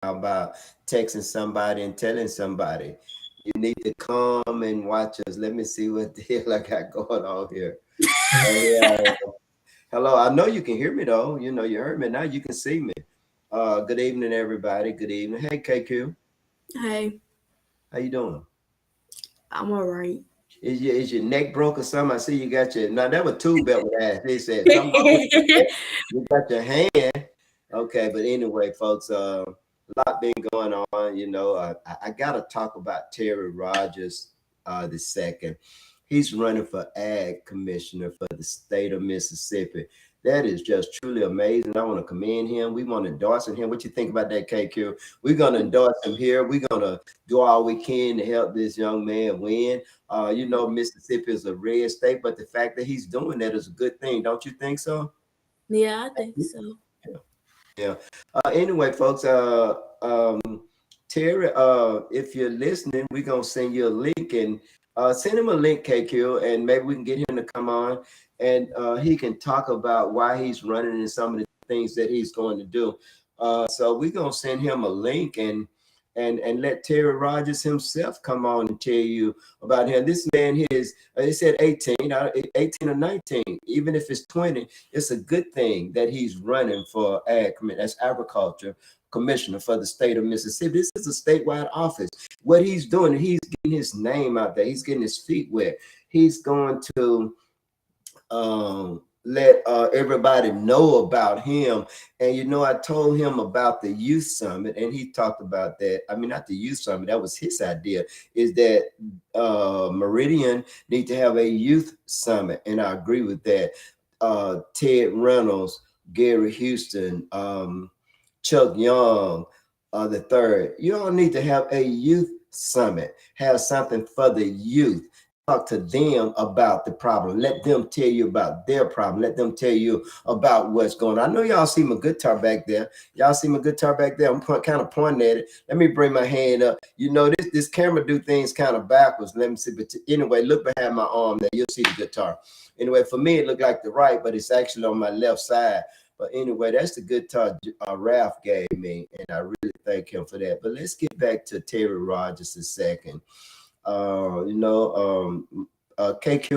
How about texting somebody and telling somebody, you need to come and watch us? Let me see what the hell I got going on here. Yeah. Hello. I know you can hear me though. You heard me now. You can see me. Good evening, everybody. Good evening. Hey, KQ. Hey, How you doing? I'm alright. Is your neck broke or something? I see you got your now that was two belt with ass. They said something wrong with your neck. You got your hand. Okay, but anyway, folks, a lot been going on. I gotta talk about Terry Rogers the second. He's running for ag commissioner for the state of Mississippi. That is just truly amazing. I want to commend him. We want to endorse him. What you think about that, KQ? We're gonna endorse him here. We're gonna do all we can to help this young man win. Mississippi is a red state, but the fact that he's doing that is a good thing. Don't you think so? Yeah, I think so. Yeah. Anyway, folks, Terry, if you're listening, we're gonna send you a link and send him a link, KQ, and maybe we can get him to come on and he can talk about why he's running and some of the things that he's going to do. So we're gonna send him a link and let Terry Rogers himself come on and tell you about him. This man is, they said 18 or 19, even if it's 20, it's a good thing that he's running for that's agriculture commissioner for the state of Mississippi. This is a statewide office. What he's doing, he's getting his name out there. He's getting his feet wet. He's going to let everybody know about him. And I told him about the youth summit, and he talked about that. I mean, not the youth summit, that was his idea, is that Meridian need to have a youth summit, and I agree with that. Ted Reynolds, Gary Houston, Chuck Young, the third. You all need to have a youth summit, have something for the youth. Talk to them about the problem. Let them tell you about their problem. Let them tell you about what's going on. I know y'all see my guitar back there. Y'all see my guitar back there. I'm kind of pointing at it. Let me bring my hand up. This camera do things kind of backwards. Let me see. But anyway, look behind my arm there. You'll see the guitar. Anyway, for me, it looked like the right, but it's actually on my left side. But anyway, that's the guitar Ralph gave me, and I really thank him for that. But let's get back to Terry Rogers a second. KQ,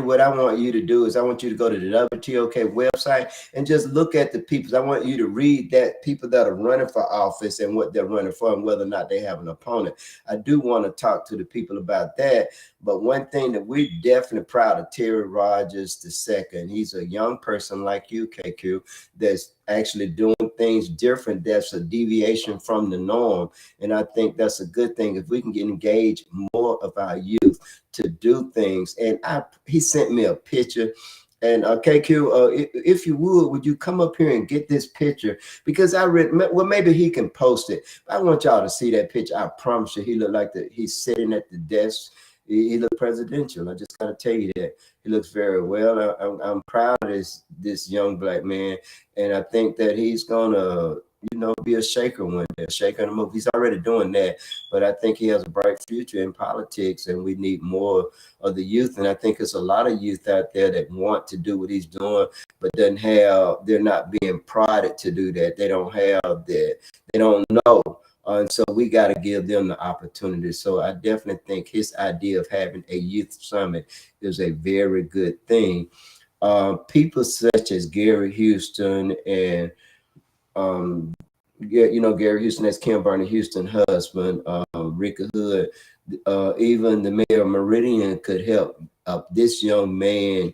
what I want you to do is I want you to go to the WTOK website and just look at the people. I want you to read that people that are running for office and what they're running for and whether or not they have an opponent. I do want to talk to the people about that. But one thing that we're definitely proud of Terry Rogers the second. He's a young person like you, KQ, that's actually doing things different. That's a deviation from the norm. And I think that's a good thing if we can get engaged more of our youth to do things. And he sent me a picture. And KQ, if you would you come up here and get this picture? Because well, maybe he can post it. I want y'all to see that picture. I promise you, he looked like he's sitting at the desk. He looked presidential. I just gotta tell you that he looks very well. I'm proud of this young black man, and I think that he's gonna be a shaker one day, a shaker in the move. He's already doing that, but I think he has a bright future in politics, and we need more of the youth. And I think there's a lot of youth out there that want to do what he's doing, but they're not being prodded to do that. They don't have that. They don't know. And so we got to give them the opportunity. So I definitely think his idea of having a youth summit is a very good thing. People such as Gary Houston and Gary Houston, that's Kim Barney Houston husband, Rika Hood, even the mayor of Meridian could help this young man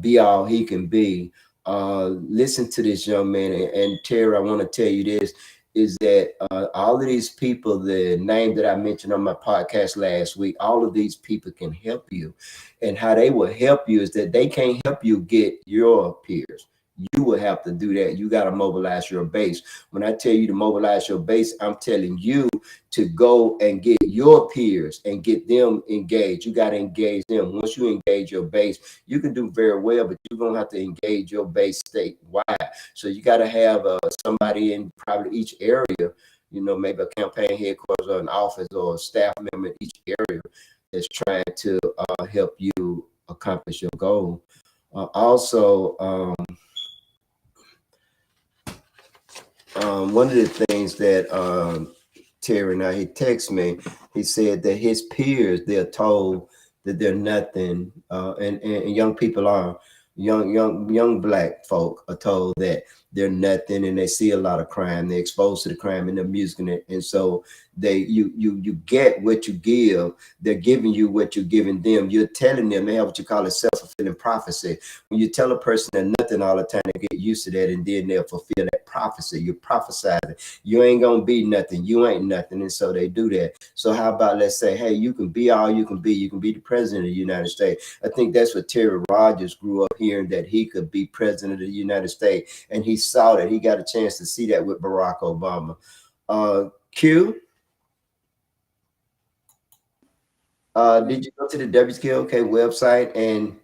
be all he can be. Listen to this young man. And Terry, I want to tell you this, is that all of these people, the name that I mentioned on my podcast last week, all of these people can help you. And how they will help you is that they can't help you get your peers. You will have to do that. You got to mobilize your base. When I tell you to mobilize your base, I'm telling you to go and get your peers and get them engaged. You got to engage them. Once you engage your base, you can do very well, but you're going to have to engage your base statewide. So you got to have somebody in probably each area, maybe a campaign headquarters or an office or a staff member in each area that's trying to help you accomplish your goal. Also, One of the things that Terry, now he texted me, he said that his peers, they're told that they're nothing, and young people are, young black folk are told that they're nothing, and they see a lot of crime, they're exposed to the crime in the music, and so you get what you give. They're giving you what you're giving them. You're telling them. They have what you call a self-fulfilling prophecy. When you tell a person they're nothing all the time, they get used to that, and then they'll fulfill that prophecy. You're prophesizing you ain't gonna be nothing, you ain't nothing, and so they do that. So how about, let's say, hey, you can be all you can be the president of the United States. I think that's what Terry Rogers grew up hearing, that he could be president of the United States, and he saw that. He got a chance to see that with Barack Obama. Q, did you go to the WKOK website and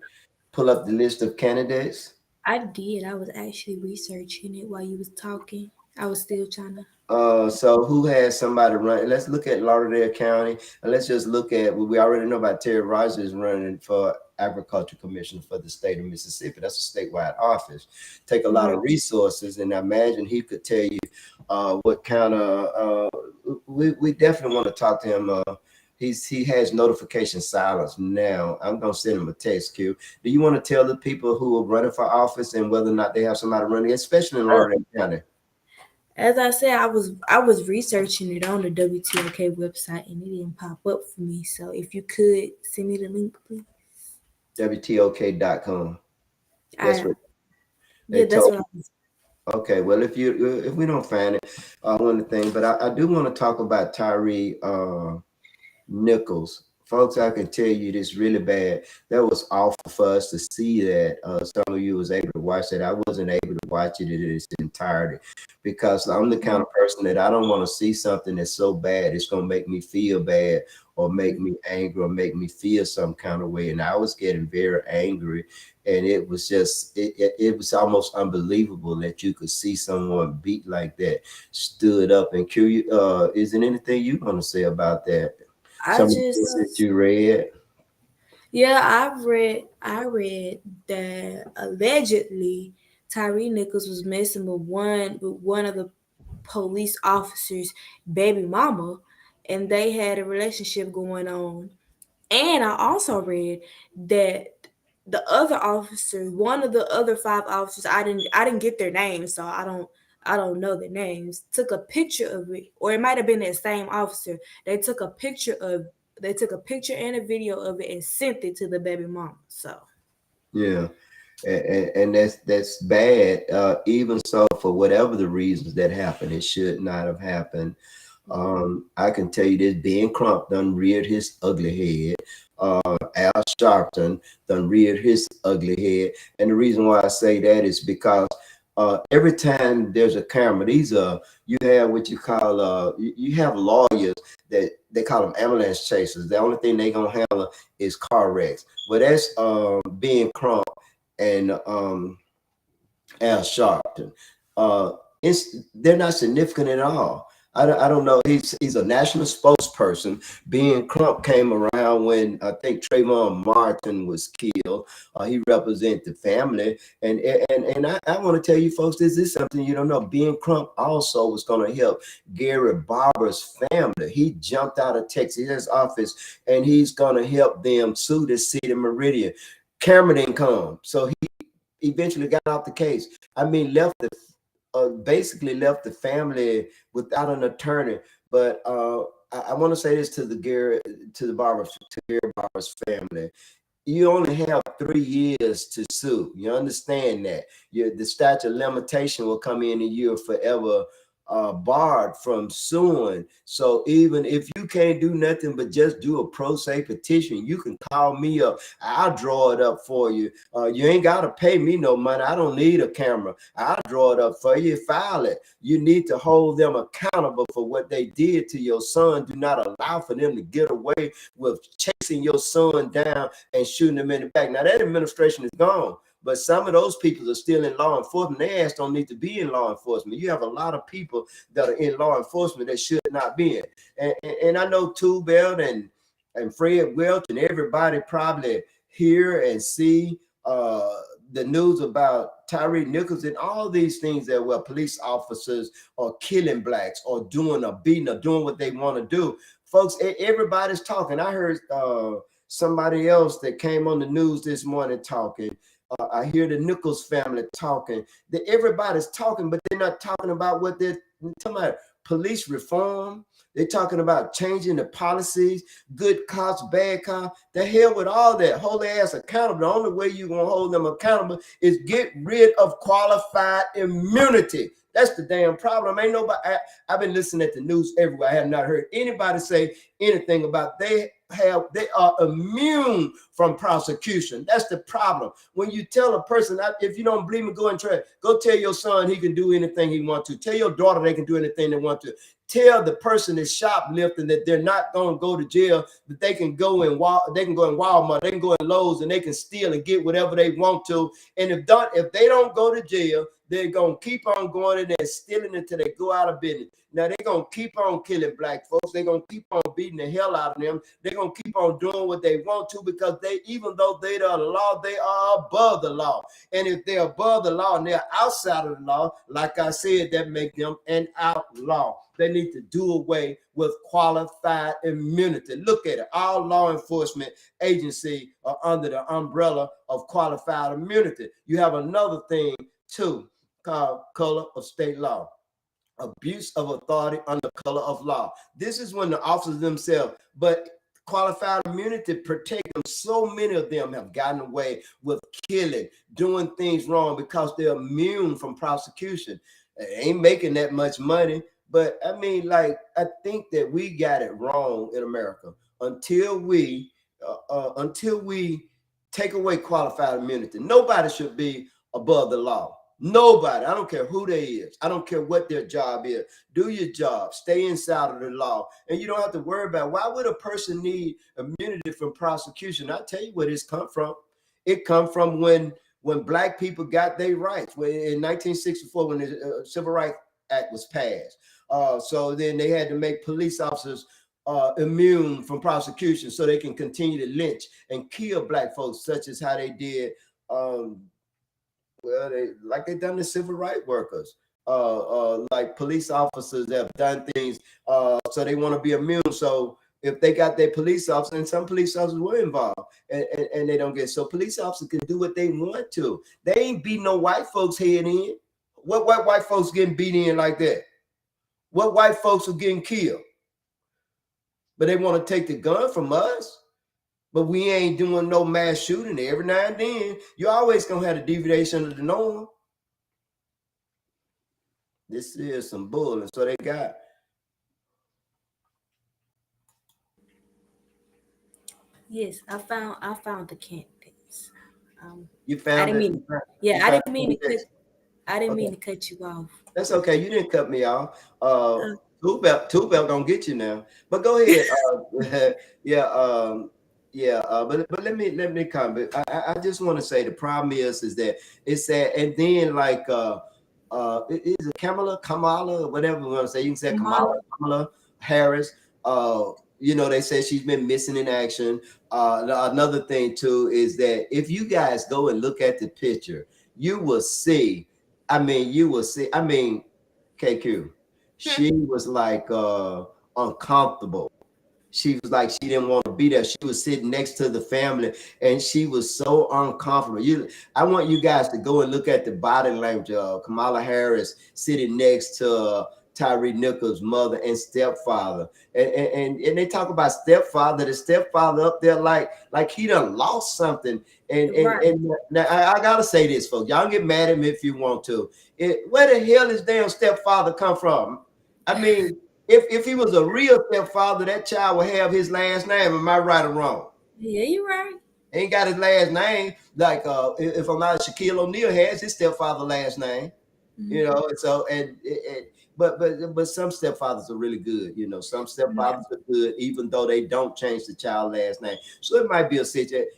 pull up the list of candidates? I did. I was actually researching it while you was talking. I was still trying to. So who has somebody running? Let's look at Lauderdale County, and let's just look at what we already know about. Terry Rogers running for Agriculture Commissioner for the state of Mississippi. That's a statewide office. Take a lot of resources, and I imagine he could tell you what kind of. We definitely want to talk to him. He has notification silence now. I'm gonna send him a text. Q, do you want to tell the people who are running for office and whether or not they have somebody running, especially in Lauderdale County? As I said, I was researching it on the WTOK website and it didn't pop up for me. So if you could send me the link, please. WTOK.com. That's what yeah, that's what I was. Okay, well, if we don't find it, one of the things, but I do want to talk about Tyree Nichols. Folks, I can tell you this really bad. That was awful for us to see that. Some of you was able to watch that. I wasn't able to watch it in its entirety because I'm the kind of person that I don't want to see something that's so bad it's going to make me feel bad or make me angry or make me feel some kind of way. And I was getting very angry, and it was just it was almost unbelievable that you could see someone beat like that, stood up. And isn't anything you want to say about that? Some that you read. Yeah, I read that allegedly Tyree Nichols was messing with one of the police officers' baby mama, and they had a relationship going on. And I also read that the other officer, one of the other 5 officers, I didn't get their names, so I don't know their names, took a picture of it, or it might have been that same officer. They took a picture and a video of it and sent it to the baby mama. So yeah, and that's bad. Even so, for whatever the reasons that happened, it should not have happened. I can tell you this: Ben Crump done reared his ugly head. Al Sharpton done reared his ugly head, and the reason why I say that is because every time there's a camera, you have what you call you have lawyers that they call them ambulance chasers. The only thing they gonna handle is car wrecks. Well, that's Ben Crump and Al Sharpton. They're not significant at all. I don't know. He's a national spokesperson. Ben Crump came around when I think Trayvon Martin was killed. He represents the family, and I want to tell you folks, this is something you don't know. Ben Crump also was going to help Gary Barber's family. He jumped out of Texas office, and he's going to help them sue the city of Meridian. Cameron didn't come, so he eventually got off the case. I mean, basically left the family without an attorney. But I want to say this to Gary Barber's family. You only have 3 years to sue. You understand that? The statute of limitation will come in and you're forever barred from suing. So even if you can't do nothing but just do a pro se petition, you can call me up. I'll draw it up for you. You ain't got to pay me no money. I don't need a camera. I'll draw it up for you. File it. You need to hold them accountable for what they did to your son. Do not allow for them to get away with chasing your son down and shooting him in the back. Now that administration is gone, but some of those people are still in law enforcement. Their ass don't need to be in law enforcement. You have a lot of people that are in law enforcement that should not be in. And I know Two Belt and Fred Welch and everybody probably hear and see the news about Tyre Nichols and all these things that where police officers are killing blacks or doing a beating or doing what they want to do. Folks, everybody's talking. I heard somebody else that came on the news this morning talking. I hear the Nichols family talking. That everybody's talking, but they're not talking about what they're talking about. Police reform. They're talking about changing the policies, good cops, bad cops. The hell with all that. Hold their ass accountable. The only way you're going to hold them accountable is get rid of qualified immunity. That's the damn problem. Ain't nobody. I've been listening to the news everywhere. I have not heard anybody say anything about they are immune from prosecution. That's the problem. When you tell a person, if you don't believe me, go and try. Go tell your son he can do anything he wants to. Tell your daughter they can do anything they want to. Tell the person that's shoplifting that they're not going to go to jail, that they can go in Walmart, they can go in Lowe's, and they can steal and get whatever they want to. And if they don't go to jail, they're going to keep on going in there and stealing until they go out of business. Now, they're going to keep on killing black folks. They're going to keep on beating the hell out of them. They're going to keep on doing what they want to because even though they are the law, they are above the law. And if they're above the law and they're outside of the law, like I said, that makes them an outlaw. They need to do away with qualified immunity. Look at it. All law enforcement agencies are under the umbrella of qualified immunity. You have another thing, too, called color of state law. Abuse of authority under color of law. This is when the officers themselves, but qualified immunity protect them. So many of them have gotten away with killing, doing things wrong because they're immune from prosecution. They ain't making that much money. But I mean, like, I think that we got it wrong in America until we take away qualified immunity. Nobody should be above the law. Nobody. I don't care who they is. I don't care what their job is. Do your job. Stay inside of the law. And you don't have to worry about why would a person need immunity from prosecution. I'll tell you where this come from. It come from when black people got their rights. In 1964, when the Civil Rights Act was passed. So then they had to make police officers immune from prosecution so they can continue to lynch and kill black folks, such as how they did they done the civil rights workers, like police officers have done things, so they want to be immune. So if they got their police officer, and some police officers were involved, and they don't get, so police officers can do what they want to. They ain't beating no white folks head in. What white folks getting beat in like that? What white folks are getting killed? But they want to take the gun from us. But we ain't doing no mass shooting. Every now and then, you're always going to have a deviation of the norm. This is some bull. And so they got. Yes, I found the candidates. You found I didn't mean, yeah, I didn't mean to cut you off. That's okay. You didn't cut me off. Two belt don't get you now. But go ahead. But let me comment. I just want to say the problem is that it's that, and then like is it Kamala, whatever we want to say. You can say Kamala Harris. They say she's been missing in action. Another thing too is that if you guys go and look at the picture, you will see. KQ, she was like uncomfortable. She was like, she didn't want to be there. She was sitting next to the family and she was so uncomfortable. I want you guys to go and look at the body language of Kamala Harris sitting next to Tyre Nichols' mother and stepfather. And they talk about stepfather, the stepfather up there like he done lost something. And now I gotta say this, folks. Y'all get mad at me if you want to. Where the hell is damn stepfather come from? I mean, if he was a real stepfather, that child would have his last name. Am I right or wrong? Yeah, you're right. Ain't got his last name. Like if I'm not, Shaquille O'Neal has his stepfather last name. Mm-hmm. But some stepfathers are really good. Some stepfathers are good, even though they don't change the child last name. So it might be a situation.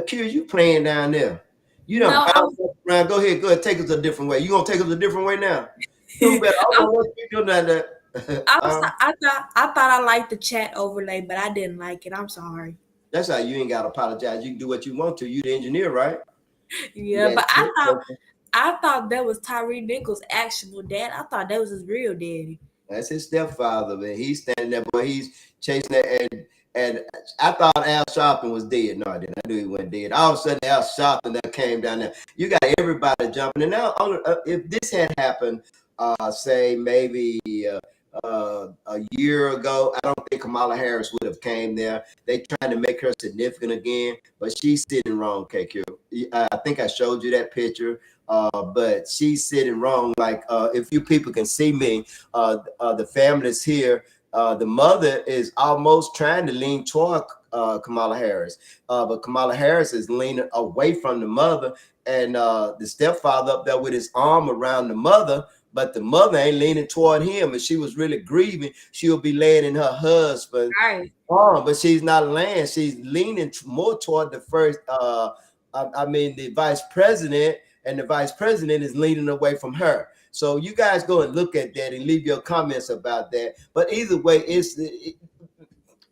Q, you playing down there? You don't around. Go ahead, take us a different way. You gonna take us a different way now? I thought I liked the chat overlay, but I didn't like it. I'm sorry. That's how you ain't got to apologize. You can do what you want to. You the engineer, right? Yeah, but I thought that was Tyree Nichols' actual dad. I thought that was his real daddy. That's his stepfather, man. He's standing there, boy. He's chasing that, and I thought Al Sharpton was dead. No, I didn't. I knew he wasn't dead. All of a sudden, Al Sharpton that came down there. You got everybody jumping. And now, if this had happened, say maybe a year ago, I don't think Kamala Harris would have came there. They trying to make her significant again, but she's sitting wrong, KQ. I think I showed you that picture. But she's sitting wrong. Like, if you people can see me, the family's here. The mother is almost trying to lean toward Kamala Harris, but Kamala Harris is leaning away from the mother, and the stepfather up there with his arm around the mother, but the mother ain't leaning toward him. And she was really grieving. She'll be laying in her husband's arm, but she's not laying. She's leaning more toward the first. The vice president, and the vice president is leaning away from her. So you guys go and look at that and leave your comments about that. But either way,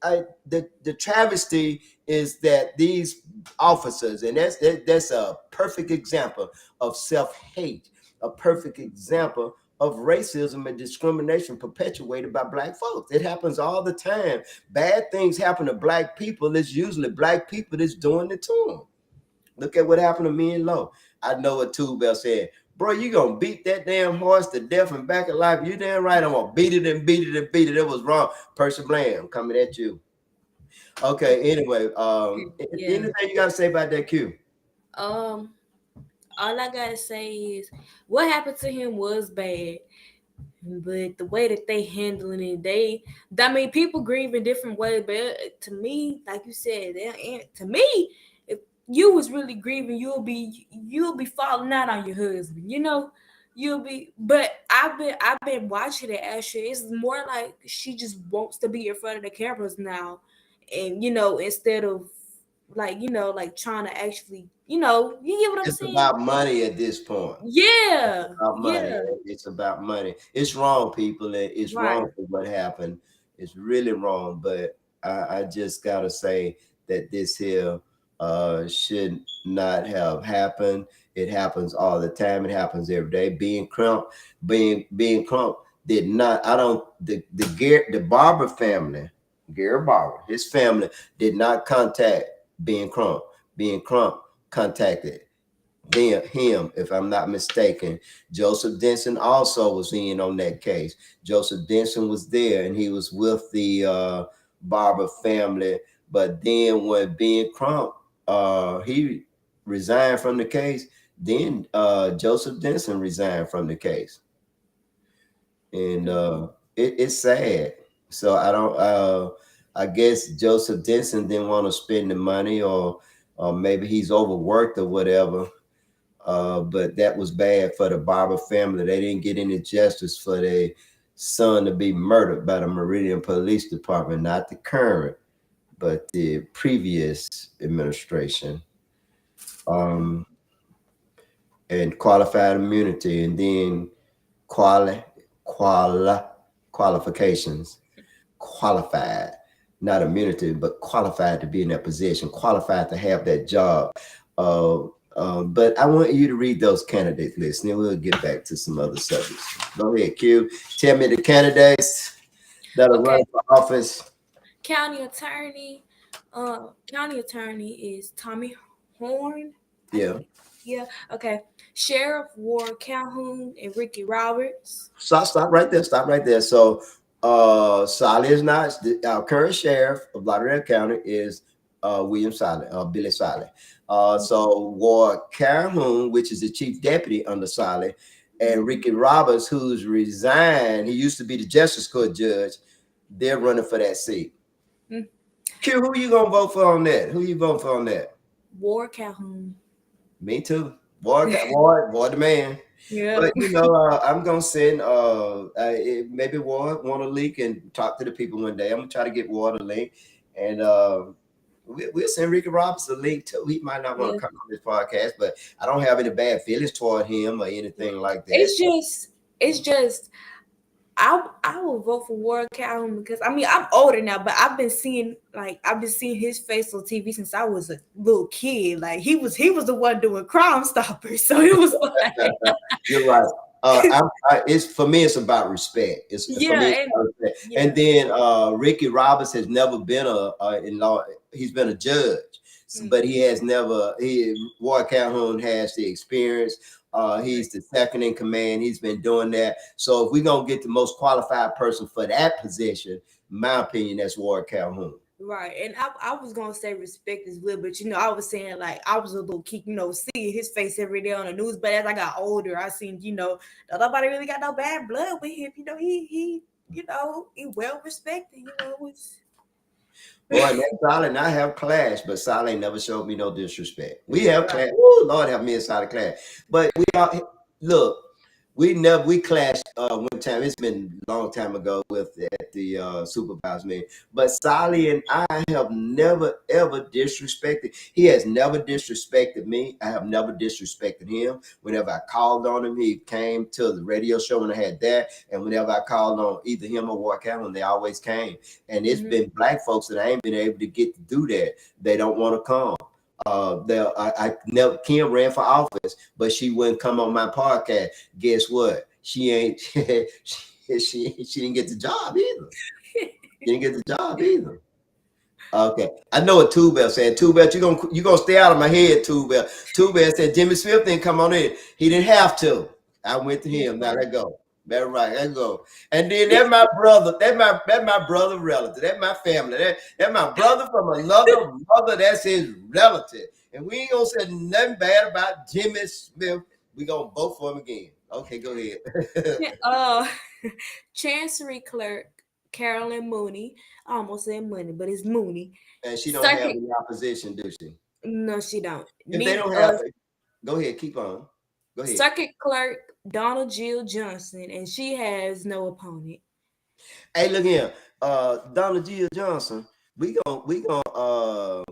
the travesty is that these officers, and that's a perfect example of self-hate, a perfect example of racism and discrimination perpetuated by Black folks. It happens all the time. Bad things happen to Black people. It's usually Black people that's doing it to them. Look at what happened to me and Low. I know what Tube Bell said. Bro, you gonna beat that damn horse to death and back of life. You damn right. I'm gonna beat it and beat it and beat it. It was wrong. Percy Bland, I'm coming at you. Okay, anyway, anything you gotta say about that Q? All I gotta say is what happened to him was bad. But the way that they handling it, people grieve in different ways. But to me, like you said, to me, if you was really grieving, you'll be falling out on your husband. You'll be. But I've been watching it. Actually, it's more like she just wants to be in front of the cameras now, and instead of like trying to actually, you get what I'm saying? It's about money at this point. Yeah. It's about money. Yeah. It's about money. It's wrong, people. It's Right. wrong for what happened. It's really wrong. But I just gotta say that this here should not have happened. It happens all the time. It happens every day. Being Crump did not. I don't. The Barber family, Gary Barber, his family did not contact Ben Crump. Ben Crump contacted him, if I'm not mistaken. Joseph Denson also was in on that case. Joseph Denson was there, and he was with the Barber family. But then when Ben Crump he resigned from the case, then Joseph Denson resigned from the case, and it's sad. So I don't. I guess Joseph Denson didn't want to spend the money, or maybe he's overworked or whatever. But that was bad for the Barber family. They didn't get any justice for their son to be murdered by the Meridian Police Department, not the current, but the previous administration. And qualified immunity, and then qualifications, qualified, not immunity, but qualified to be in that position, qualified to have that job. But I want you to read those candidate lists, and then we'll get back to some other subjects. Go ahead, Q. Tell me the candidates that are running for office. County attorney is Tommy Horn. Yeah. Yeah. Okay. Sheriff Ward Calhoun and Ricky Roberts. Stop right there. Stop right there. So Solly is not our current sheriff of Lauderdale County is William Solly, Billy Solly. So Ward Calhoun, which is the chief deputy under Solly, and Ricky Roberts, who's resigned, he used to be the Justice Court judge. They're running for that seat. Q, who you gonna vote for on that? Who you voting for on that? Ward Calhoun. Me too. Ward the man. Yeah. But I'm gonna send maybe Ward want a link and talk to the people one day. I'm gonna try to get Ward a link, and we'll send Ricky Roberts a link too. He might not want to come on this podcast, but I don't have any bad feelings toward him or anything like that. It's just I will vote for Warren Calhoun because I mean I'm older now, but I've been seeing his face on TV since I was a little kid. Like he was the one doing Crime Stoppers, so it was like You're right. It's for me. It's about respect. It's for me. yeah, It's and about respect. yeah, And then Ricky Roberts has never been a in law. He's been a judge, but he has never. Ward Calhoun has the experience. He's the second in command. He's been doing that. So if we're gonna get the most qualified person for that position, in my opinion, that's Ward Calhoun. right. And I was gonna say respect as well, but I was saying like I was a little kid, seeing his face every day on the news. But as I got older, I seen that nobody really got no bad blood with him. He well respected. It's Boy, and that Solid and I have clash, but Solid ain't never showed me no disrespect. We have clash. Ooh, Lord have me a Solid clash. But we all look, we clashed one time. It's been a long time ago at the supervised meeting. But Solid and I have never ever disrespected. He has never disrespected me. I have never disrespected him. Whenever I called on him, he came to the radio show when I had that. And whenever I called on either him or Ward Calhoun, they always came. And it's been black folks that I ain't been able to get to do that. They don't want to come. I never Kim ran for office, but she wouldn't come on my podcast. Guess what? She ain't she didn't get the job either. She didn't get the job either. Okay. I know what Two Bell said. Two Bell, you gonna stay out of my head, Two Bell. Two Bell said Jimmy Smith didn't come on in. He didn't have to. I went to him. Now let go. That's right. Let's go. And then that's my brother. That's my brother relative. That's my family. That's my brother from another mother. That's his relative. And we ain't gonna say nothing bad about Jimmy Smith. We gonna vote for him again. Okay, go ahead. Chancery Clerk Carolyn Mooney. I almost said Money, but it's Mooney. And she don't have any opposition, do she? No, she don't. If they don't have it, go ahead, keep on. Go ahead. Circuit Clerk Donald Jill Johnson, and she has no opponent. Hey, look here, Donald Jill Johnson. We gonna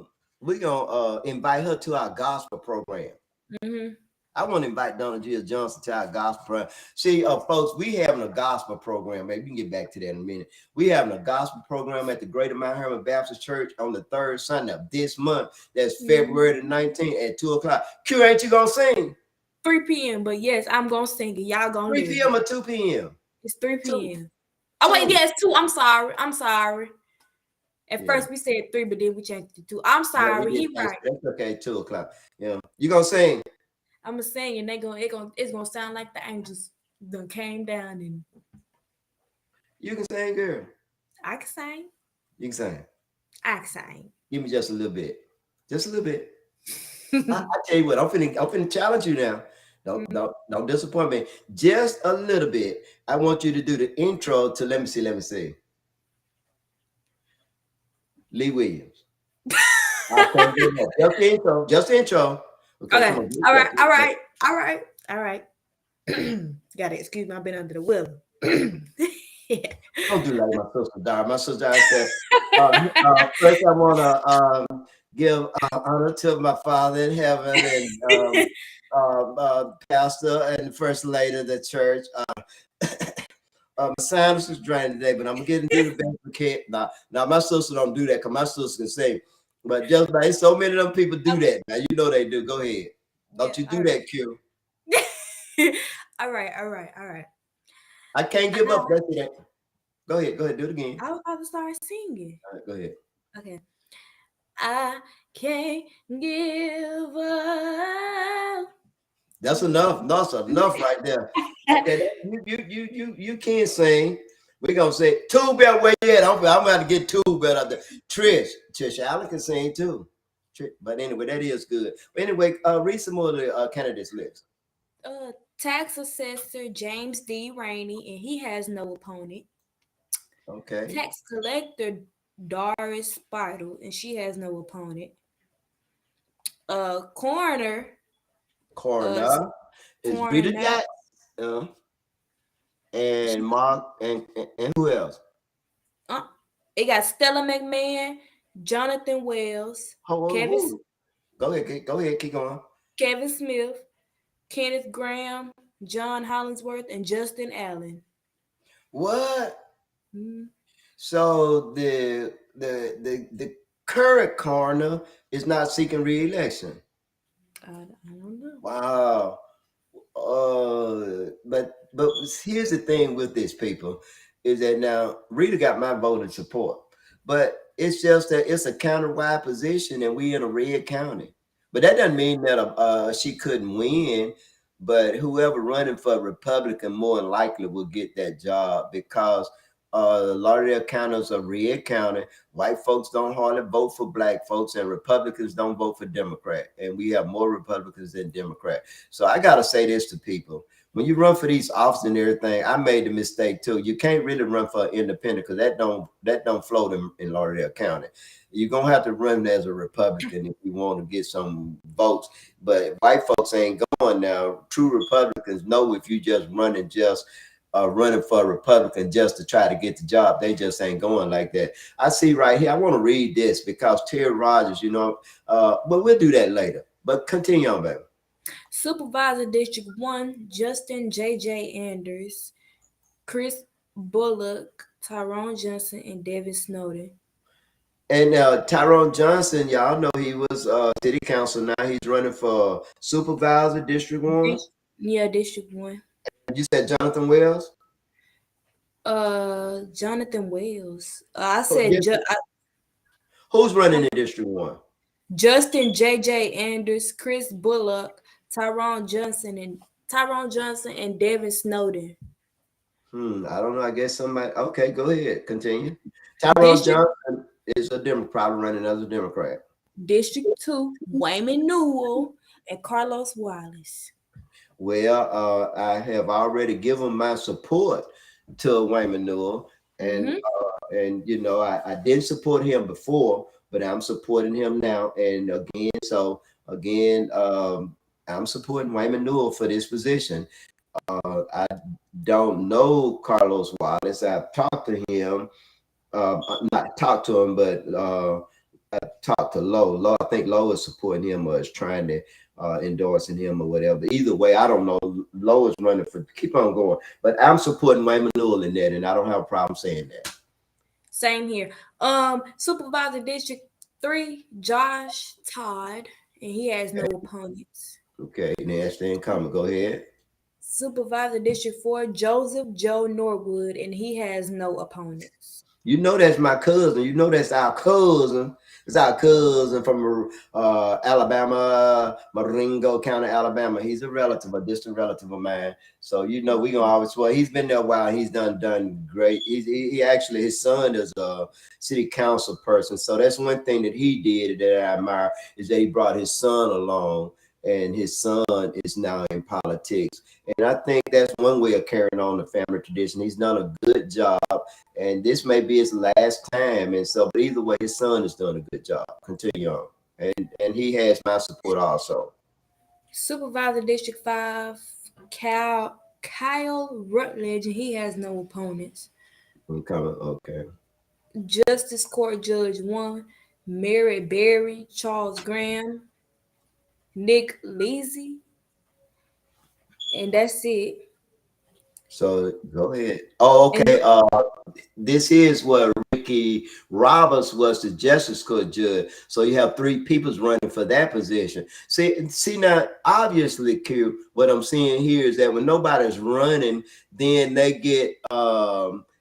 invite her to our gospel program. I want to invite Donald Jill Johnson to our gospel program. See, folks, we having a gospel program. Maybe we can get back to that in a minute. We having a gospel program at the Greater Mount Hermon Baptist Church on the third Sunday of this month. That's February the 19th at 2:00. Q, ain't you gonna sing? 3 p.m. But yes, I'm gonna sing it. Y'all gonna 3 p.m. or 2 p.m. It's 3 p.m. Oh wait, yeah, it's 2. I'm sorry. At first we said 3, but then we changed it to 2. I'm sorry. He right. That's okay. 2:00. Yeah, you gonna sing? I'm gonna sing, and it's gonna sound like the angels done came down. And you can sing, girl. I can sing. You can sing. I can sing. Give me just a little bit. Just a little bit. I tell you what, I'm finna challenge you now. Don't disappoint me. Just a little bit. I want you to do the intro to Let Me See. Lee Williams. Just the intro. Okay. All right. Gotta excuse me. I've been under the weather. Don't do like my sister Dara. My sister Dara said, first I want to give honor to my Father in heaven and pastor and first lady of the church. My sinus is drained today, but I'm getting to the best we can. Now my sister don't do that because my sister can sing. But just like so many of them people do that. Now you know they do. Go ahead. Don't you do that, Q. All right. I can't give up. That's it. Go ahead. Do it again. I was about to start singing. All right, go ahead. Okay. I can't give up. That's enough. That's enough right there. Okay, you can't sing. We're gonna say Two Bell where you at? I'm about to get Two Bell out there. Trish Allen can sing too. But anyway, that is good. But anyway, read some more of the candidates list. Tax assessor James D. Rainey, and he has no opponent. Okay. Tax collector Doris Spidle, and she has no opponent. Coroner is Rita Jackson. And Mark and who else? It got Stella McMahon, Jonathan Wells, Go ahead, keep going. Kevin Smith, Kenneth Graham, John Hollingsworth, and Justin Allen. What? Mm, So the current coroner is not seeking re-election. I don't know. Wow. But here's the thing with this, people, is that now Rita got my vote and support, but it's just that it's a countywide position, and we in a red county. But that doesn't mean that she couldn't win. But whoever running for Republican more than likely will get that job because Lauderdale County is a red county. White folks don't hardly vote for black folks, and Republicans don't vote for Democrat. And we have more Republicans than Democrat. So I gotta say this to people: when you run for these offices and everything, I made the mistake too. You can't really run for independent because that don't float in Lauderdale County. You're gonna have to run as a Republican if you want to get some votes. But white folks ain't going now. True Republicans know if you just running for a Republican just to try to get the job, they just ain't going like that. I see right here. I want to read this because Terry Rogers, but we'll do that later. But continue on, baby. Supervisor District 1, Justin J.J. Anders, Chris Bullock, Tyrone Johnson, and David Snowden. And Tyrone Johnson, y'all know he was city council. Now he's running for supervisor, District 1. Yeah, District 1. You said Jonathan Wells? Jonathan Wales. I Oh, said yes. Who's running in District 1? Justin J.J. Anders, Chris Bullock, Tyrone Johnson, and David Snowden. I don't know. I guess somebody. Okay, go ahead. Continue. Tyrone District Johnson is a Democrat, running as a Democrat. District 2, Wayman Newell and Carlos Wallace. Well, I have already given my support to Wayman Newell, and I didn't support him before, but I'm supporting him now. And again, I'm supporting Wayman Newell for this position. I don't know Carlos Wallace. I've talked to him, not talked to him, but I talked to Lowe. I think Lowe is supporting him or is trying to endorsing him or whatever. Either way, I don't know. Lowe is running for. Keep on going, but I'm supporting Wayman Newell in that, and I don't have a problem saying that. Same here. Supervisor District 3, Josh Todd, and he has no opponents. Okay, nasty and comment. Go ahead. Supervisor District 4, Joseph Joe Norwood, and he has no opponents. You know that's my cousin. You know that's our cousin. It's our cousin from Alabama, Marengo County, Alabama. He's a distant relative of mine. So we gonna always. Well, he's been there a while. He's done great. He actually, his son is a city council person. So that's one thing that he did that I admire is that he brought his son along, and his son is now in politics. And I think that's one way of carrying on the family tradition. He's done a good job, and this may be his last time. And so, but either way, his son is doing a good job. Continue on. And he has my support also. Supervisor District 5, Kyle Rutledge, and he has no opponents. Okay. Justice Court Judge 1, Mary Berry, Charles Graham, Nick Leasy, and that's it. So go ahead. Oh, okay. This is what Ricky Roberts was the Justice Court judge. So you have three peoples running for that position. See now, obviously, Q, what I'm seeing here is that when nobody's running, then they get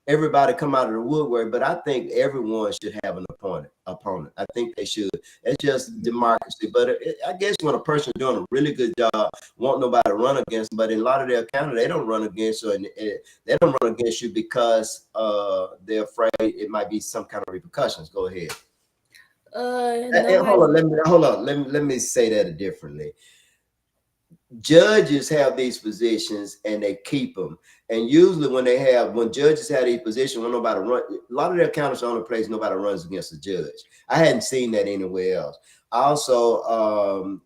everybody come out of the woodwork. But I think everyone should have an opponent. I think they should. It's just democracy. But I guess when a person's doing a really good job, want nobody to run against them. But in Lauderdale County, they don't run against you, and they don't run against you because they're afraid it might be some kind of repercussions. Go ahead. Hold on. Let me say that differently. Judges have these positions and they keep them. And usually when judges have these positions, when nobody run, Lauderdale County is the only place nobody runs against a judge. I hadn't seen that anywhere else. Also,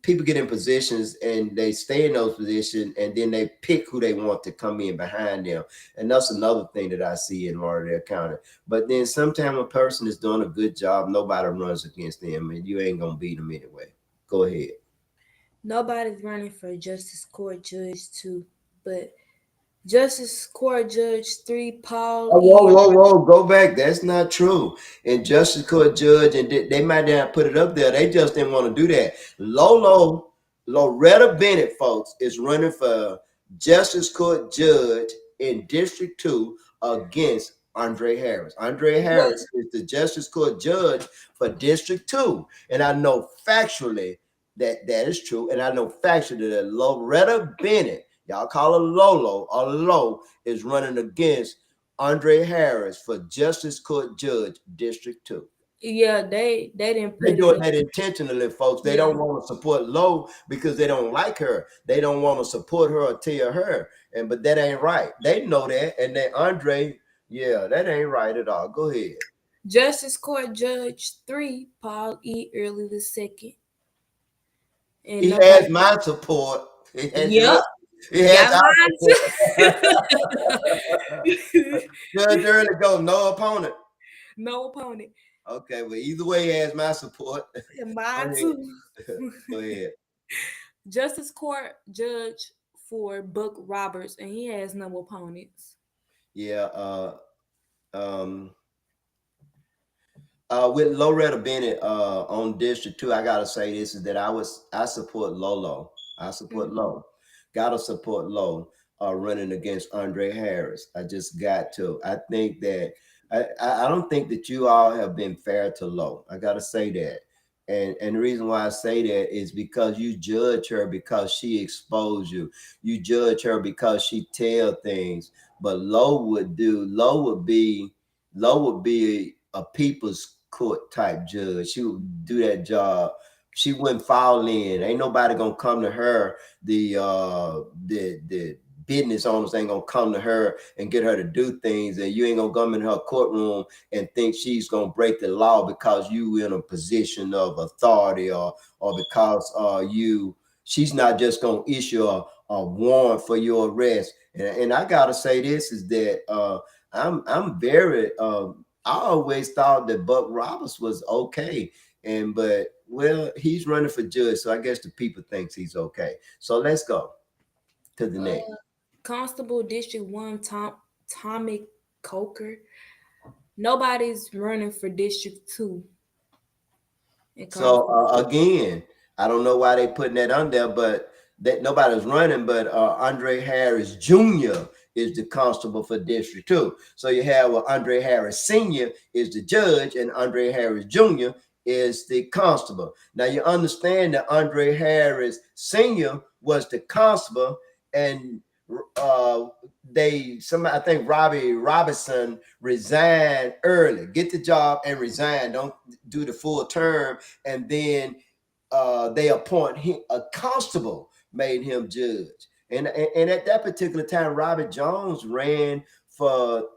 people get in positions and they stay in those positions, and then they pick who they want to come in behind them. And that's another thing that I see in Lauderdale County. But then sometimes a person is doing a good job, nobody runs against them, and you ain't gonna beat them anyway. Go ahead. Nobody's running for Justice Court Judge 2, but Justice Court Judge 3 Paul Oh, whoa, E. whoa, whoa, go back. That's not true. And Justice Court Judge, and they might not put it up there. They just didn't want to do that. Loretta Bennett, folks, is running for Justice Court Judge in District 2 against Andre Harris. Andre What? Harris is the Justice Court Judge for District 2. And I know factually that is true. And I know factually that Loretta Bennett, y'all call her Lolo or Low, is running against Andre Harris for Justice Court Judge, District 2. Yeah, they didn't They're put it doing up. that intentionally, folks. They Yeah. don't want to support Lowe because they don't like her. They don't want to support her or tell her. But that ain't right. They know that. And then Andre, yeah, that ain't right at all. Go ahead. Justice Court Judge 3 Paul E. Early the second. And He nobody. has my support. He has Yep. your, he has Got our mine support. too. Judge Early go, no opponent. No opponent. Okay, well, either way, he has my support. And Go mine ahead. too. Go ahead. Justice Court Judge for Buck Roberts, and he has no opponents. Yeah, um, with Loretta Bennett on District 2, I gotta say this is that I support Lolo. I support Mhm. Low. Gotta support Low running against Andre Harris. I just got to. I think that I don't think that you all have been fair to Low. I gotta say that. And the reason why I say that is because you judge her because she exposed you. You judge her because she tell things. But Low would be a people's court type judge. She would do that job. She wouldn't fall in. Ain't nobody gonna come to her. The business owners ain't gonna come to her and get her to do things, and you ain't gonna come in her courtroom and think she's gonna break the law because you in a position of authority or because she's not just gonna issue a warrant for your arrest. And I gotta say this is that I'm very I always thought that Buck Roberts was okay. But well, he's running for judge, so I guess the people thinks he's okay. So let's go to the Uh, next. Constable District 1 Tommy Coker. Nobody's running for District 2 in So Constable. again, I don't know why they putting that on there, but that nobody's running. But Andre Harris Jr. is the constable for District 2. So you have Andre Harris Sr. is the judge, and Andre Harris Jr. is the constable. Now you understand that Andre Harris Sr. was the constable, and I think Robbie Robinson resigned early. Get the job and resign. Don't do the full term. And then they appoint him a constable, made him judge. And at that particular time, Robert Jones ran for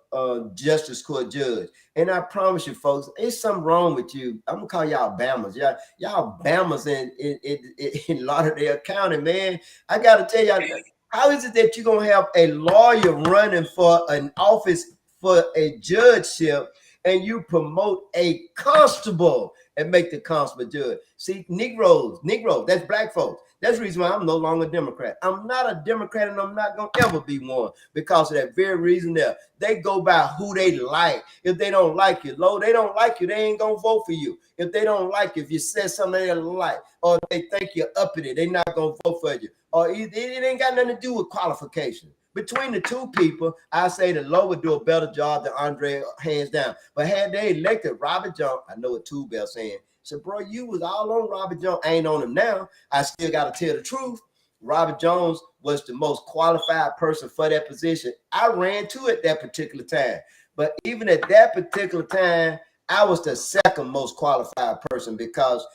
Justice Court judge. And I promise you, folks, it's something wrong with you. I'm gonna call y'all Bammers. Y'all Bammers in Lauderdale County, man. I gotta tell y'all, how is it that you're gonna have a lawyer running for an office for a judgeship and you promote a constable and make the constable judge? See, Negroes, that's black folks. That's the reason why I'm no longer a Democrat. I'm not a Democrat and I'm not going to ever be one because of that very reason there. They go by who they like. If they don't like you, they don't like you, they ain't going to vote for you. If they don't like you, if you said something they don't like, or they think you're uppity, they're not going to vote for you. Or it ain't got nothing to do with qualification. Between the two people, I say the Low would do a better job than Andre, hands down. But had they elected Robert Jones, I know what Two Bell saying. So, bro, you was all on Robert Jones. I ain't on him now. I still got to tell the truth. Robert Jones was the most qualified person for that position. I ran to it that particular time. But even at that particular time, I was the second most qualified person because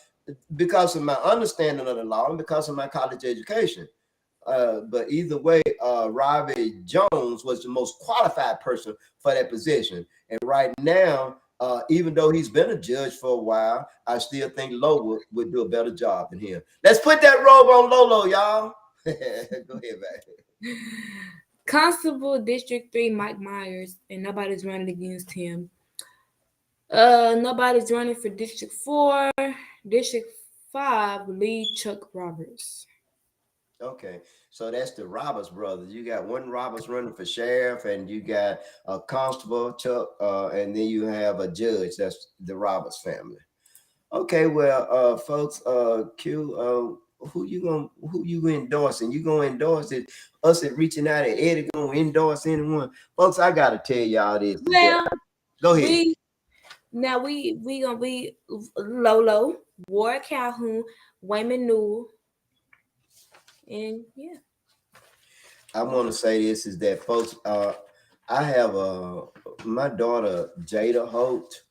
of my understanding of the law and because of my college education. But either way, Robbie Jones was the most qualified person for that position. And right now, even though he's been a judge for a while, I still think Lowe would do a better job than him. Let's put that robe on Lolo, y'all. Go ahead, man. Constable District 3 Mike Myers, and nobody's running against him. Nobody's running for District 4. District 5 Lee Chuck Roberts. Okay, so that's the Roberts brothers. You got one Roberts running for sheriff, and you got a constable, Chuck, and then you have a judge. That's the Roberts family. Okay, well, folks, Q, who you endorsing? You gonna endorse it? Us at reaching out, and Eddie gonna endorse anyone? Folks, I gotta tell y'all this today. Well, Go ahead. we now we gonna be Lolo, Ward Calhoun, Wayman Newell, and yeah. I want to say this is that, folks. I have my daughter Jada Holt.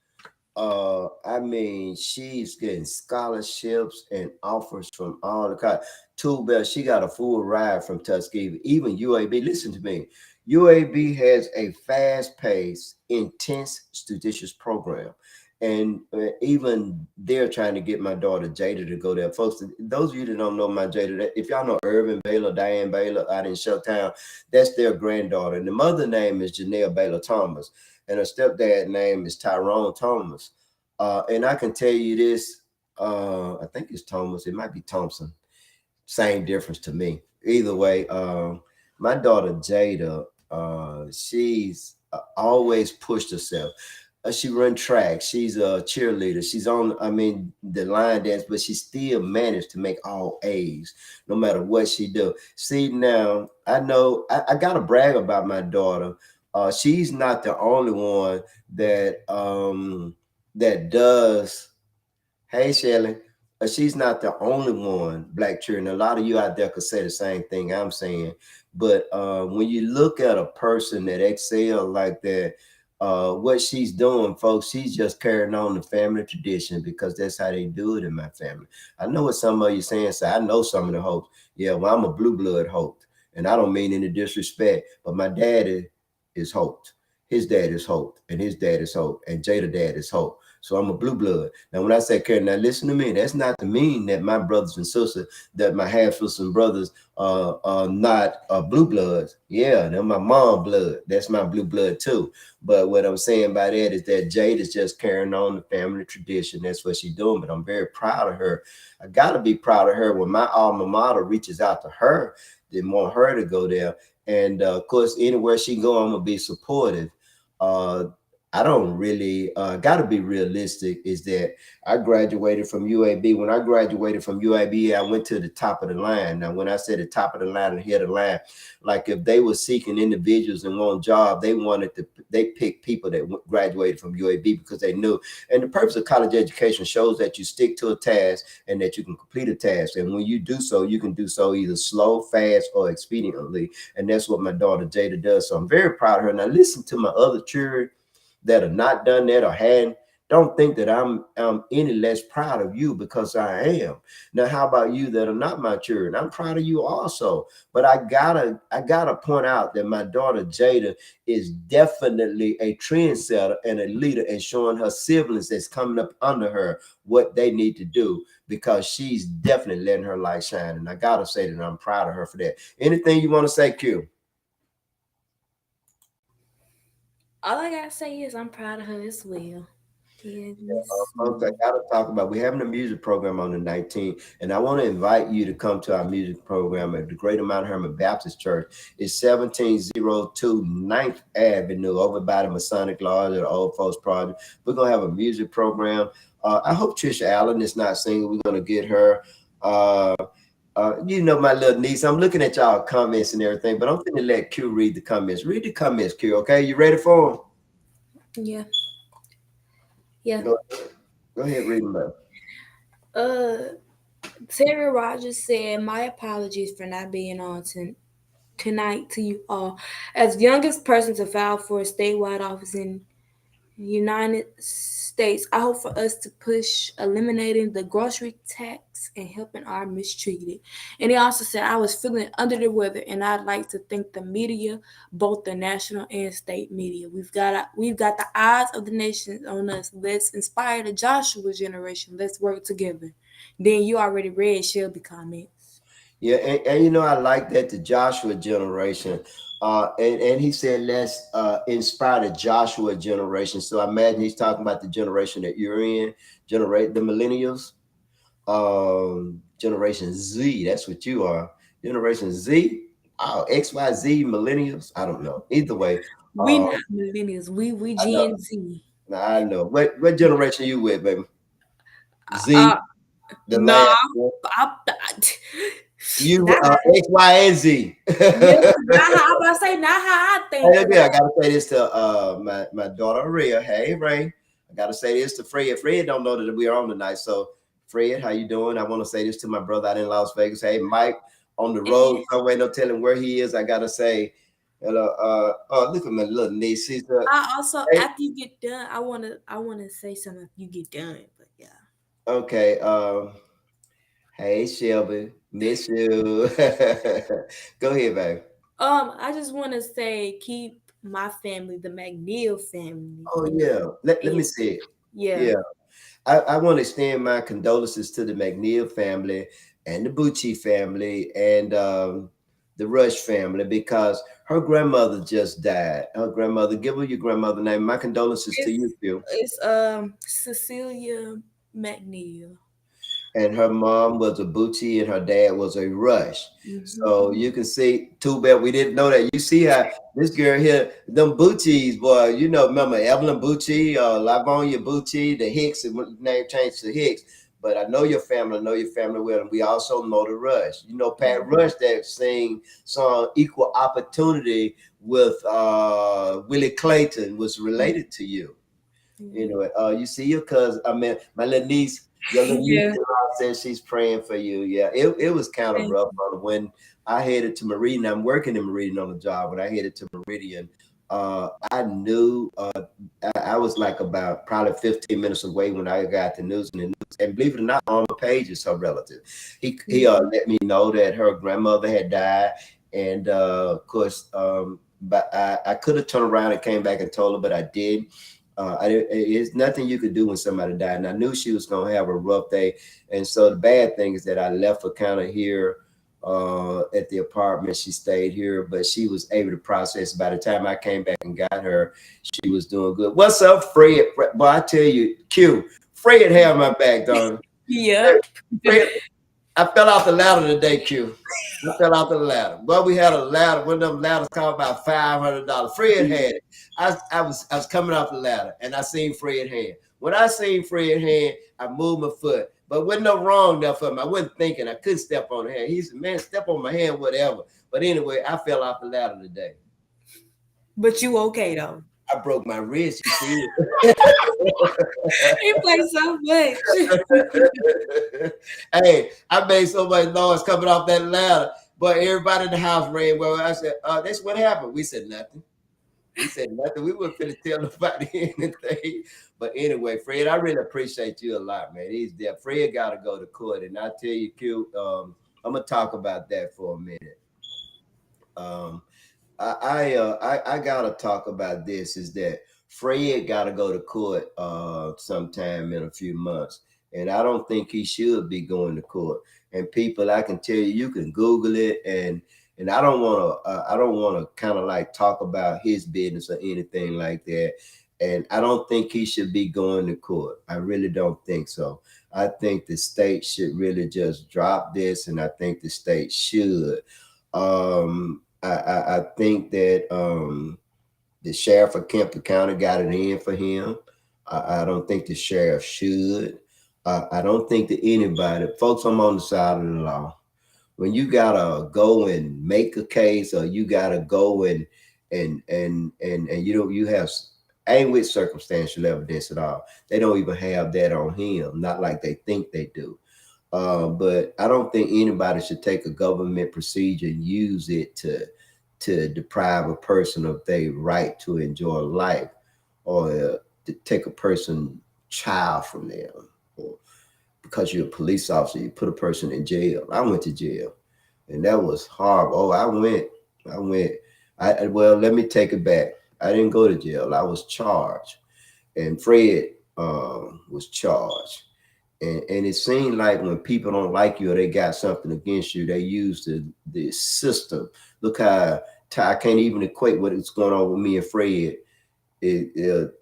I mean, she's getting scholarships and offers from all the kind. Tool Belt, she got a full ride from Tuskegee. Even UAB, listen to me. UAB has a fast-paced, intense, judicious program. And even they're trying to get my daughter Jada to go there. Folks, those of you that don't know my Jada, if y'all know Irvin Baylor, Diane Baylor out in Showtown, that's their granddaughter. And the mother name is Janelle Baylor Thomas. And her stepdad name is Tyrone Thomas. And I can tell you this, I think it's Thomas, it might be Thompson. Same difference to me. Either way, my daughter Jada, she's always pushed herself. She run track. She's a cheerleader. She's on, I mean, the line dance, but she still managed to make all A's no matter what she do. See, now I know I gotta brag about my daughter. She's not the only one that does. Hey, Shelly. She's not the only one, Black children. A lot of you out there could say the same thing I'm saying. But when you look at a person that excel like that, what she's doing, folks, she's just carrying on the family tradition because that's how they do it in my family. I know what some of you saying. So I know some of the Holts. Yeah, well, I'm a blue blood Holt, and I don't mean any disrespect, but my daddy is Holt. His dad is Holt, and his dad is Holt, and Jada dad is Holt. So I'm a blue blood. Now, when I say Karen, now listen to me. That's not to mean that my brothers and sisters, that my half sisters and brothers are not blue bloods. Yeah, they're my mom blood. That's my blue blood too. But what I'm saying by that is that Jade is just carrying on the family tradition. That's what she's doing. But I'm very proud of her. I got to be proud of her when my alma mater reaches out to her. They want her to go there. And of course, anywhere she go, I'm gonna be supportive. Uh, I don't really got to be realistic. Is that I graduated from UAB. When I graduated from UAB, I went to the top of the line. Now, when I say the top of the line and head of the line, like if they were seeking individuals and want job, they pick people that graduated from UAB because they knew. And the purpose of college education shows that you stick to a task and that you can complete a task. And when you do so, you can do so either slow, fast, or expediently. And that's what my daughter Jada does. So I'm very proud of her. Now, listen to my other children that have not done that or hadn't. Don't think that I'm any less proud of you because I am. Now, how about you that are not my children? I'm proud of you also. But I gotta point out that my daughter Jada is definitely a trendsetter and a leader and showing her siblings that's coming up under her what they need to do because she's definitely letting her light shine. And I gotta say that I'm proud of her for that. Anything you want to say, Q? All I gotta say is I'm proud of her as well. Yeah, Folks, I gotta talk about. We're having a music program on the 19th, and I want to invite you to come to our music program at the Greater Mount Hermon Baptist Church. It's 1702 9th Avenue over by the Masonic Lodge or the Old Folks Project. We're gonna have a music program. I hope Trisha Allen is not singing. We're gonna get her. You know my little niece. I'm looking at y'all comments and everything, but I'm gonna let Q read the comments. Read the comments, Q. Okay, you ready for them? yeah, yeah. Go ahead, read them out. Uh, Terry Rogers said, "My apologies for not being on tonight to you all. As the youngest person to file for a statewide office in United States, I hope for us to push eliminating the grocery tax and helping our mistreated." And he also said, "I was feeling under the weather, and I'd like to thank the media, both the national and state media. We've got the eyes of the nation on us. Let's inspire the Joshua generation. Let's work together." Then you already read Shelby comments. Yeah, and you know, I like that the Joshua generation. And he said, let's inspire the Joshua generation. So I imagine he's talking about the generation that you're in, generate the millennials, Generation Z. That's what you are. Generation Z, oh, XYZ, millennials. I don't know. Either way, We uh, not millennials. We I know. Gen Z. I know. What generation you with, baby? Z, Uh, the nah. last one. You Not how, X, Y, and Z. yeah, not how I'm about to say, not how I think Hey, of yeah, it. I gotta say this to my daughter Rhea. Hey Ray, I gotta say this to Fred. Fred don't know that we are on tonight. So Fred, how you doing? I want to say this to my brother out in Las Vegas. Hey Mike, on the road And somewhere, no telling where he is. I gotta say, hello. Look at my little niece. She's I also, hey, after you get done, I wanna say something after you get done. But yeah. okay. Hey Shelby, miss you. Go ahead, babe. I just wanna say keep my family, the McNeil family, Oh in yeah, let me in see it. yeah. Yeah. I want to extend my condolences to the McNeil family and the Bucci family and the Rush family because her grandmother just died. Her grandmother, give her your grandmother name. My condolences to you, Phil. It's Cecilia McNeil. And her mom was a Bucci and her dad was a Rush. Hmm. So you can see, too bad we didn't know that. You see how this girl here, them Bucci's, boy, you know, remember Evelyn Bucci, Lavonia Bucci, the Hicks, and name changed to Hicks. But I know your family well, and we also know the Rush. You know, Pat Rush that sing song Equal Opportunity with Willie Clayton was related to you. You know, you see your cousin. I mean, my little niece, your little niece Yeah. says she's praying for you. Yeah, it was kind of rough on her when I headed to Meridian. I'm working in Meridian on the job. When I headed to Meridian, I knew I was like about probably 15 minutes away when I got the news, and believe it or not, Armor Page is her relative. He let me know that her grandmother had died, and of course, but I could have turned around and came back and told her, but I did. It's nothing you could do when somebody died. And I knew she was going to have a rough day. And so the bad thing is that I left her kind of here at the apartment. She stayed here, but she was able to process. By the time I came back and got her, she was doing good. What's up, Fred? But I tell you, Q, Fred had my back, dog. Yep. Fred, I fell off the ladder today, Q. I fell off the ladder. Well, we had a ladder. One of them ladders cost about $500. Fred had it. I was coming off the ladder and I seen Fred hand. When I seen Fred hand, I moved my foot. But wasn't no wrong there for me. I wasn't thinking I couldn't step on the hand. He said, man, step on my hand, whatever. But anyway, I fell off the ladder today. But you okay though? I broke my wrist, you see. He plays so much. Hey, I made so much noise coming off that ladder, but everybody in the house ran. Well, I said, that's what happened. We said nothing. We said nothing. We weren't finna tell nobody anything. But anyway, Fred, I really appreciate you a lot, man. He's there. Fred got to go to court, and I tell you, Q, I'm gonna talk about that for a minute. Um, I gotta talk about this. Is that Fred got to go to court sometime in a few months, and I don't think he should be going to court. And people, I can tell you, you can Google it, and I don't want to kind of like talk about his business or anything like that. And I don't think he should be going to court. I really don't think so. I think the state should really just drop this, and I think the state should. I think that the sheriff of Kemper County got it in for him. I don't think the sheriff should. I don't think that anybody, folks, I'm on the side of the law. When you gotta go and make a case, or you gotta go and you have ain't with circumstantial evidence at all. They don't even have that on him, not like they think they do. But I don't think anybody should take a government procedure and use it to deprive a person of their right to enjoy life, or to take a person child from them, or because you're a police officer, you put a person in jail. I went to jail, and that was horrible. Oh, I went. Well, let me take it back. I didn't go to jail. I was charged, and Fred was charged. And it seemed like when people don't like you or they got something against you, they use the system. Look how I can't even equate what's going on with me and Fred. It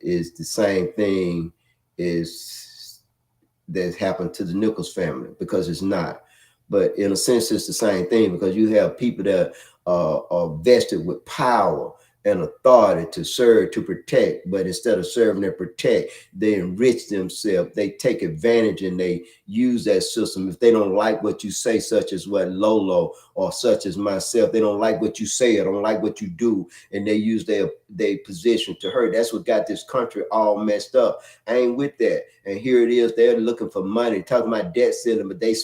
is the same thing is that happened to the Nichols family, because it's not. But in a sense, it's the same thing, because you have people that are vested with power and authority to serve, to protect. But instead of serving and protect, they enrich themselves. They take advantage and they use that system. If they don't like what you say, such as what Lolo or such as myself, they don't like what you say or don't like what you do, and they use their position to hurt. That's what got this country all messed up. I ain't with that. And here it is, they're looking for money, talking about debt ceiling, but they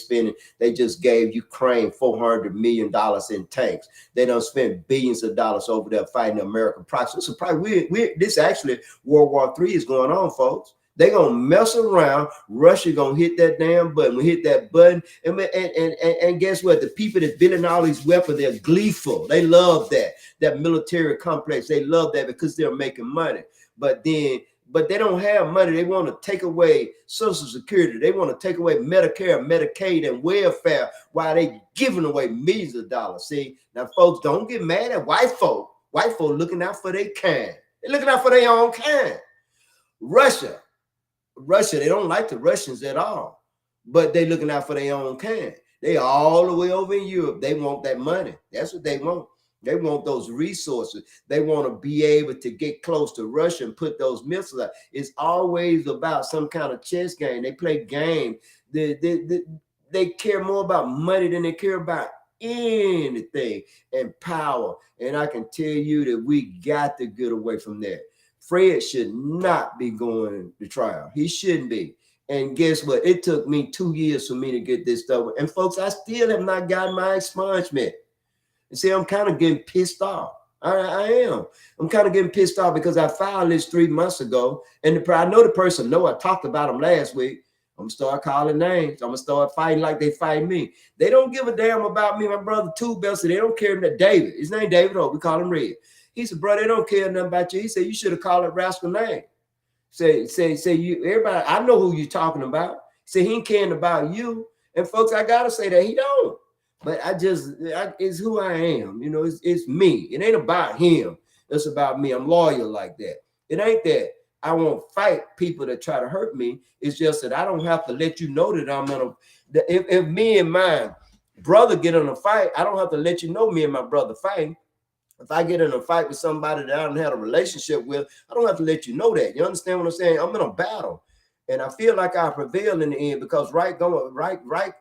just gave Ukraine $400 million in tanks. They don't spend billions of dollars over there fighting the American proxy. So probably this actually World War III is going on, folks. They're gonna mess around. Russia gonna hit that damn button. We hit that button, and guess what? The people that's building all these weapons, they're gleeful. They love that military complex. They love that because they're making money. But they don't have money. They want to take away Social Security. They want to take away Medicare, Medicaid, and welfare while they giving away millions of dollars. See, now, folks, don't get mad at white folk. White folk looking out for their kind. They're looking out for their own kind. Russia, they don't like the Russians at all, but they looking out for their own kind. They all the way over in Europe. They want that money. That's what they want. They want those resources. They want to be able to get close to Russia and put those missiles out. It's always about some kind of chess game. They play game. They care more about money than they care about anything, and power. And I can tell you that we got to get away from that. Fred should not be going to trial. He shouldn't be. And guess what? It took me 2 years for me to get this stuff. And folks, I still have not gotten my expungement. And see, I'm kind of getting pissed off. I am. I'm kind of getting pissed off because I filed this 3 months ago. And I know the person, I talked about him last week. I'm going to start calling names. I'm going to start fighting like they fight me. They don't give a damn about me. My brother, Two Bell, said they don't care about David. His name David, we call him Red. He said, bro, they don't care nothing about you. He said, you should have called it rascal name. Say you, everybody, I know who you're talking about. Say he ain't caring about you. And folks, I gotta say that he don't. But it's who I am. You know, it's me. It ain't about him. It's about me. I'm loyal like that. It ain't that I won't fight people that try to hurt me. It's just that I don't have to let you know that I'm gonna. If me and my brother get in a fight, I don't have to let you know me and my brother fighting. If I get in a fight with somebody that I don't have a relationship with, I don't have to let you know that. You understand what I'm saying? I'm in a battle, and I feel like I prevail in the end because right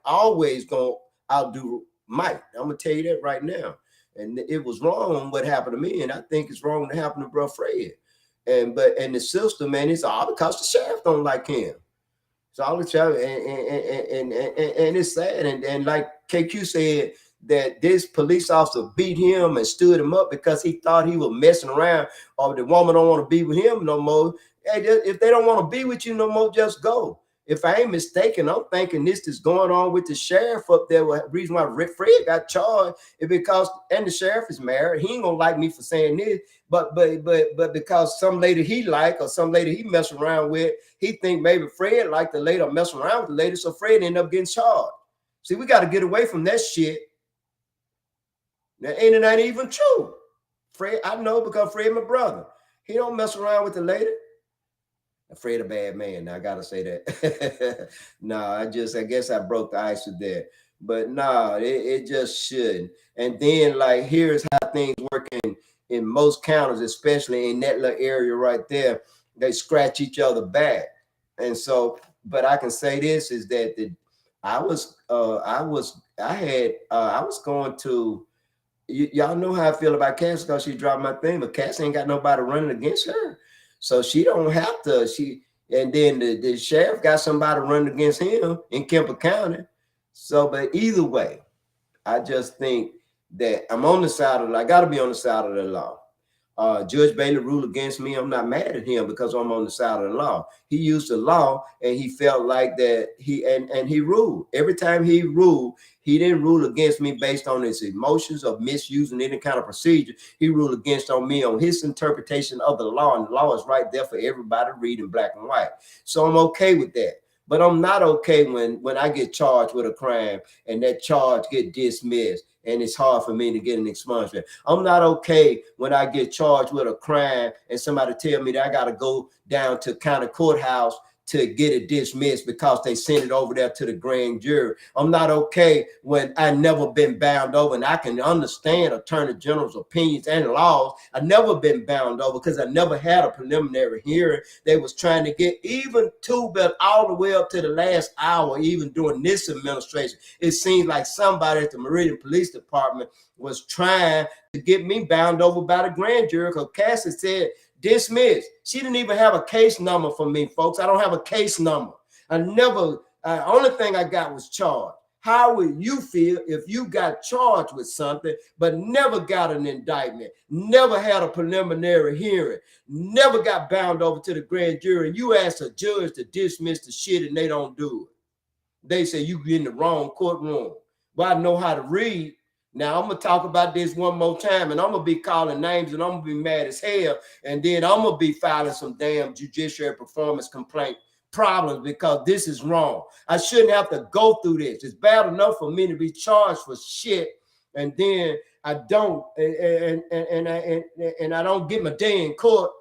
always gonna outdo might. I'm gonna tell you that right now. And it was wrong what happened to me, and I think it's wrong to happen to bro Fred. And the system, man, it's all because the sheriff don't like him. It's all the sheriff, and it's sad. And like KQ said, that this police officer beat him and stood him up because he thought he was messing around, or the woman don't want to be with him no more. Hey, if they don't want to be with you no more, just go. If I ain't mistaken, I'm thinking this is going on with the sheriff up there. The reason why Fred got charged is because, and the sheriff is married. He ain't gonna like me for saying this, but because some lady he like or some lady he messing around with, he think maybe Fred like the lady or messing around with the lady, so Fred end up getting charged. See, we got to get away from that shit. Now, ain't it even true? Fred, I know because Fred my brother. He don't mess around with the lady. Fred a bad man. Now I gotta say that. I guess I broke the ice with that. But it just shouldn't. And then like here's how things work in most counties, especially in that little area right there. They scratch each other back. And so, but I can say this is that I was going to. Y'all know how I feel about Cass because she dropped my thing, but Cass ain't got nobody running against her. So she don't have to. And then the sheriff got somebody running against him in Kemper County. So, but either way, I just think that I'm on the side of I got to be on the side of the law. Judge Bailey ruled against me. I'm not mad at him because I'm on the side of the law. He used the law and he felt like that he ruled. Every time he ruled, he didn't rule against me based on his emotions of misusing any kind of procedure. He ruled against me on his interpretation of the law, and the law is right there for everybody to read in black and white. So I'm okay with that. But I'm not okay when I get charged with a crime and that charge get dismissed and it's hard for me to get an expungement. I'm not okay when I get charged with a crime and somebody tell me that I got to go down to county courthouse to get it dismissed because they sent it over there to the grand jury. I'm not okay when I never been bound over, and I can understand Attorney General's opinions and laws. I never been bound over because I never had a preliminary hearing. They was trying to get even to, but all the way up to the last hour, even during this administration, it seems like somebody at the Meridian Police Department was trying to get me bound over by the grand jury, because Cassie said dismissed. She didn't even have a case number for me, folks. I don't have a case number. I never, only thing I got was charged. How would you feel if you got charged with something but never got an indictment, never had a preliminary hearing, never got bound over to the grand jury, and you ask a judge to dismiss the shit and they don't do it? They say you in the wrong courtroom. Well, I know how to read. Now, I'm going to talk about this one more time, and I'm going to be calling names, and I'm going to be mad as hell, and then I'm going to be filing some damn judiciary performance complaint problems, because this is wrong. I shouldn't have to go through this. It's bad enough for me to be charged for shit, and then I don't, and I don't get my day in court.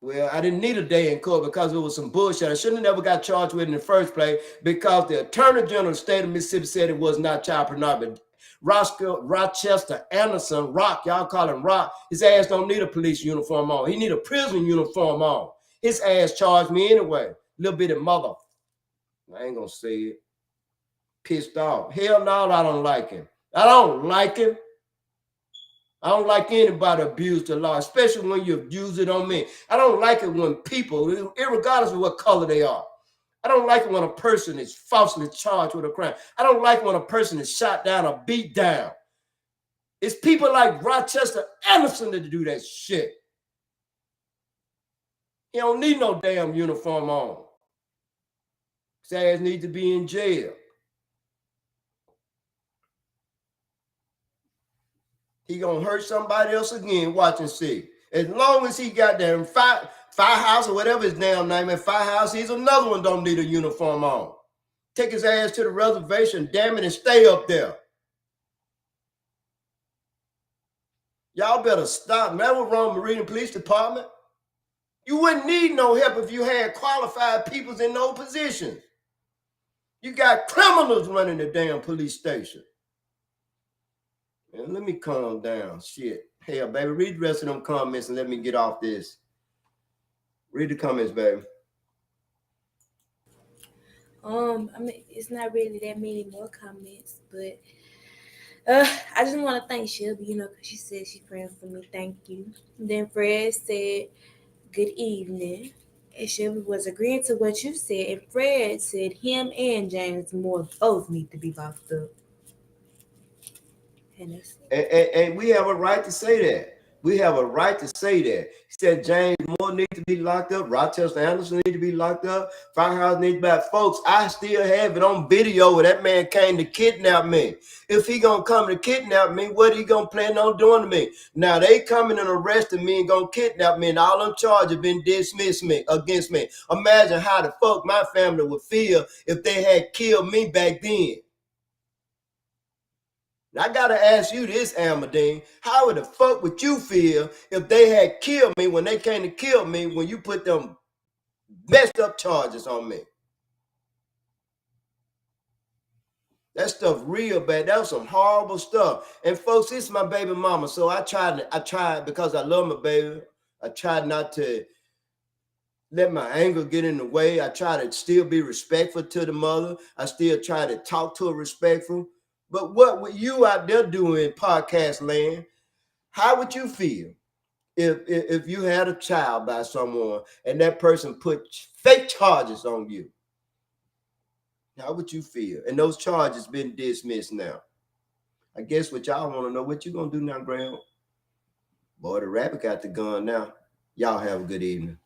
Well, I didn't need a day in court because it was some bullshit. I shouldn't have never got charged with it in the first place, because the Attorney General of the state of Mississippi said it was not child pornography. Rochester Anderson, Rock, y'all call him Rock, his ass don't need a police uniform on. He need a prison uniform on. His ass charged me anyway. Little bit of mother. I ain't gonna say it. Pissed off. Hell no, I don't like him. I don't like him. I don't like anybody abuse the law, especially when you abuse it on me. I don't like it when people, regardless of what color they are. I don't like it when a person is falsely charged with a crime. I don't like when a person is shot down or beat down. It's people like Rochester Anderson that do that shit. He don't need no damn uniform on. His ass needs to be in jail. He gonna hurt somebody else again. Watch and see. As long as he got there in Firehouse or whatever his damn name is, Firehouse, he's another one don't need a uniform on. Take his ass to the reservation, damn it, and stay up there. Y'all better stop. That was wrong, Meridian Police Department. You wouldn't need no help if you had qualified people in those positions. You got criminals running the damn police station. And let me calm down. Shit. Hell, baby, read the rest of them comments and let me get off this. Read the comments, baby. I mean, it's not really that many more comments, but I just want to thank Shelby, because she said she's praying for me. Thank you. And then Fred said, good evening. And Shelby was agreeing to what you said, and Fred said him and James Moore both need to be locked up. And we have a right to say that. We have a right to say that. He said James Moore needs to be locked up. Rochester Anderson needs to be locked up. Firehouse needs to be back. Folks, I still have it on video where that man came to kidnap me. If he gonna come to kidnap me, what he gonna plan on doing to me? Now they coming and arresting me and gonna kidnap me, and all them charges been dismissed against me. Imagine how the fuck my family would feel if they had killed me back then. I gotta ask you this, Amadine. How would the fuck would you feel if they had killed me when they came to kill me, when you put them messed up charges on me? That stuff real bad. That was some horrible stuff. And folks, this is my baby mama. So I tried because I love my baby. I tried not to let my anger get in the way. I try to still be respectful to the mother. I still try to talk to her respectful. But what would you out there doing in podcast land? How would you feel if you had a child by someone and that person put fake charges on you? How would you feel? And those charges been dismissed now. I guess what y'all want to know, what you gonna do now, Graham? Boy, the rabbit got the gun now. Y'all have a good evening.